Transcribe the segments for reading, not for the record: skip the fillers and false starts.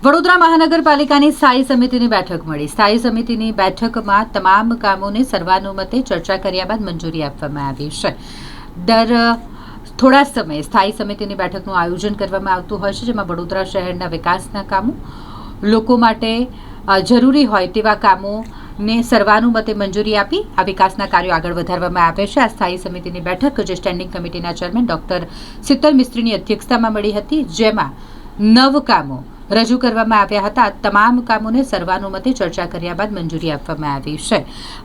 વડોદરા મહાનગરપાલિકાની સ્થાયી સમિતિની બેઠક મળી। સ્થાયી સમિતિની બેઠકમાં તમામ કામોને સર્વાનુમતે ચર્ચા કર્યા બાદ મંજૂરી આપવામાં આવી છે। દર થોડા સમયે સ્થાયી સમિતિની બેઠકનું આયોજન કરવામાં આવતું હોય છે, જેમાં વડોદરા શહેરના વિકાસના કામો, લોકો માટે જરૂરી હોય તેવા કામોને સર્વાનુમતે મંજૂરી આપી આ વિકાસના કાર્યો આગળ વધારવામાં આવે છે। આ સ્થાયી સમિતિની બેઠક જે સ્ટેન્ડિંગ કમિટીના ચેરમેન ડોક્ટર શીતલ મિસ્ત્રીની અધ્યક્ષતામાં મળી હતી, જેમાં 9 કામો રજૂ કરવામાં આવ્યા હતા। તમામ કામોને સર્વાનુમતે ચર્ચા કર્યા બાદ મંજૂરી આપવામાં આવી છે।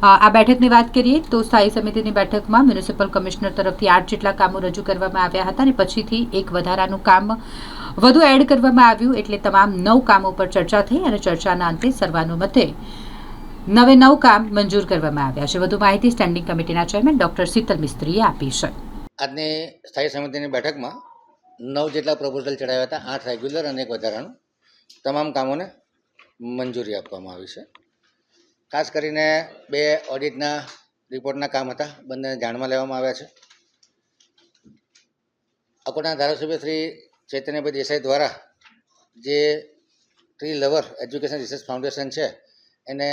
આ બેઠકની વાત કરીએ તો સ્થાયી સમિતિની બેઠકમાં મ્યુનિસિપલ કમિશનર તરફથી 8 જેટલા કામો રજૂ કરવામાં આવ્યા હતા અને પછીથી એક વધારાનું કામ વધુ એડ કરવામાં આવ્યું, એટલે તમામ 9 કામો પર ચર્ચા થઈ અને ચર્ચાના અંતે સર્વાનુમતે 9 કામ મંજૂર કરવામાં આવ્યા છે। વધુ માહિતી સ્ટેન્ડિંગ કમિટીના ચેરમેન ડોક્ટર શીતલ મિસ્ત્રીએ આપી છે। આજની સ્થાયી સમિતિની બેઠકમાં 9 જેટલા પ્રપોઝલ ચડાવ્યા હતા, 8 રેગ્યુલર અને એક વધારાનું। તમામ કામોને મંજૂરી આપવામાં આવી છે। ખાસ કરીને 2 ઓડિટના રિપોર્ટના કામ હતા, બંને જાણમાં લેવામાં આવ્યા છે। અકોટના ધારાસભ્ય શ્રી ચૈતન્યભાઈ દેસાઈ દ્વારા જે tree lover education research foundation છે, એને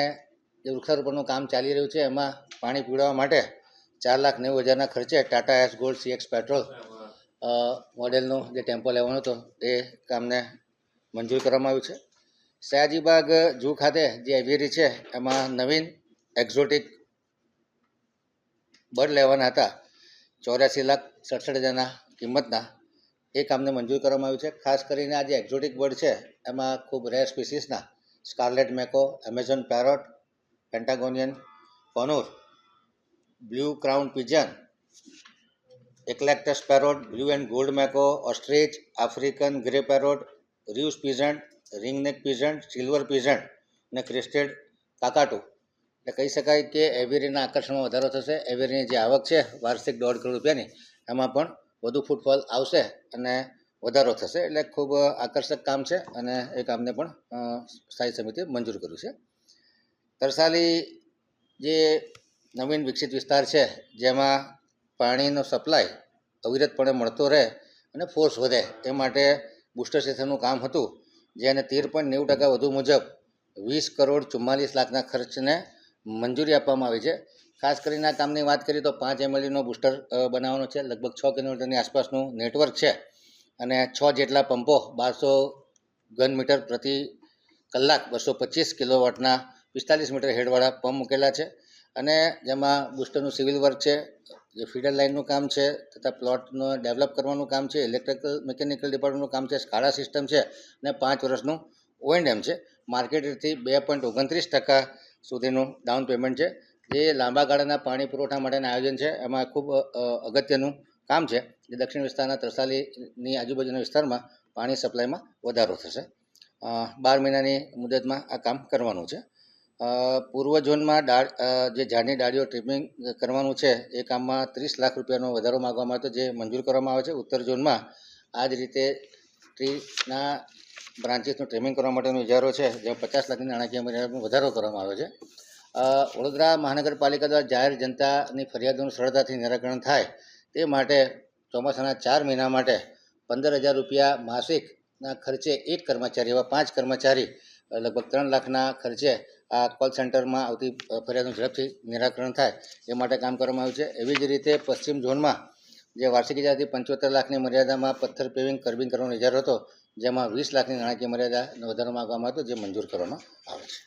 જે વૃક્ષારોપણનું કામ ચાલી રહ્યું છે, એમાં પાણી પીવડાવવા માટે 4,90,000ના ખર્ચે Tata S gold CX petrol મોડેલનો જે ટેમ્પો લેવાનો હતો એ કામને મંજૂર કરવામાં આવ્યું છે। સયાજીબાગ ઝૂ ખાતે જે એવિયરી છે, એમાં નવીન એક્ઝોટિક બર્ડ લેવાના હતા 84,67,000ના કિંમતના, એ કામને મંજૂર કરવામાં આવ્યું છે। ખાસ કરીને આ જે એક્ઝોટિક બર્ડ છે, એમાં ખૂબ રેર સ્પીસીસના scarlet macaw, Amazon parrot, Patagonian conure, blue crown pigeon, eclectus parrot, blue and gold macaw, ostrich, African grey parrot, Reeves pheasant, ringneck pheasant, silver pheasant અને ક્રેસ્ટેડ કાકાટુ। એટલે કહી શકાય કે એવિયરીના આકર્ષણમાં વધારો થશે। એવિયરીની જે આવક છે વાર્ષિક 1.5 કરોડ રૂપિયાની, એમાં પણ વધુ ફૂટફોલ આવશે અને વધારો થશે। એટલે ખૂબ આકર્ષક કામ છે અને એ કામને પણ સ્થાયી સમિતિએ મંજૂર કર્યું છે। તરસાલી જે નવીન વિકસિત વિસ્તાર છે, જેમાં પાણીનો સપ્લાય અવિરતપણે મળતો રહે અને ફોર્સ વધે, એ માટે બુસ્ટર સ્ટેશનનું કામ હતું, જેને 13.90% વધુ મુજબ 20,44,00,000ના ખર્ચને મંજૂરી આપવામાં આવી છે। ખાસ કરીને આ કામની વાત કરીએ તો 5 MLDનો બુસ્ટર બનાવવાનો છે, લગભગ 6 કિલોમીટરની આસપાસનું નેટવર્ક છે અને 6 જેટલા પંપો 1200 ઘન મીટર પ્રતિ કલાક 225 કિલોવોટના 45 મીટર હેડવાળા પંપ મૂકેલા છે અને જેમાં બુસ્ટરનું સિવિલ વર્ક છે, જે ફીડર લાઇનનું કામ છે તથા પ્લોટનો ડેવલપ કરવાનું કામ છે, ઇલેક્ટ્રિકલ મિકેનિકલ ડિપાર્ટમેન્ટનું કામ છે, સ્કાડા સિસ્ટમ છે અને 5 વર્ષનું O&M છે। માર્કેટ રેટથી 2.29% સુધીનું ડાઉન પેમેન્ટ છે, જે લાંબા ગાળાના પાણી પુરવઠા માટેના આયોજન છે। એમાં ખૂબ અગત્યનું કામ છે, જે દક્ષિણ વિસ્તારના તરસાલીની આજુબાજુના વિસ્તારમાં પાણી સપ્લાયમાં વધારો થશે। 12 મહિનાની મુદતમાં આ કામ કરવાનું છે। પૂર્વ ઝોનમાં જે ઝાડની ડાળીઓ ટ્રીમિંગ કરવાનું છે, એ કામમાં 30 લાખ રૂપિયાનો વધારો માગવામાં આવ્યો હતો, જે મંજૂર કરવામાં આવે છે। ઉત્તર ઝોનમાં આ જ રીતે ટ્રીના બ્રાન્ચીસનું ટ્રીમિંગ કરવા માટેનો ઇજારો છે, જેમાં 50 લાખની નાણાકીય મર્યાદામાં વધારો કરવામાં આવ્યો છે। વડોદરા મહાનગરપાલિકા દ્વારા જાહેર જનતાની ફરિયાદોનું સરળતાથી નિરાકરણ થાય તે માટે ચોમાસાના 4 મહિના માટે 15,000 રૂપિયા માસિકના ખર્ચે 1 કર્મચારી, એવા 5 કર્મચારી લગભગ 3 લાખના ખર્ચે આ કોલ સેન્ટરમાં આવતી ફરિયાદોનું ઝડપથી નિરાકરણ થાય એ માટે કામ કરવામાં આવ્યું છે। એવી જ રીતે પશ્ચિમ ઝોનમાં જે વાર્ષિક ઇજારાથી 75 લાખની મર્યાદામાં પથ્થર પેવિંગ કર્બિંગ કરવાનો ઇજારો હતો, જેમાં 20 લાખની નાણાકીય મર્યાદાનો વધારો માગવામાં આવ્યો હતો, જે મંજૂર કરવામાં આવે છે।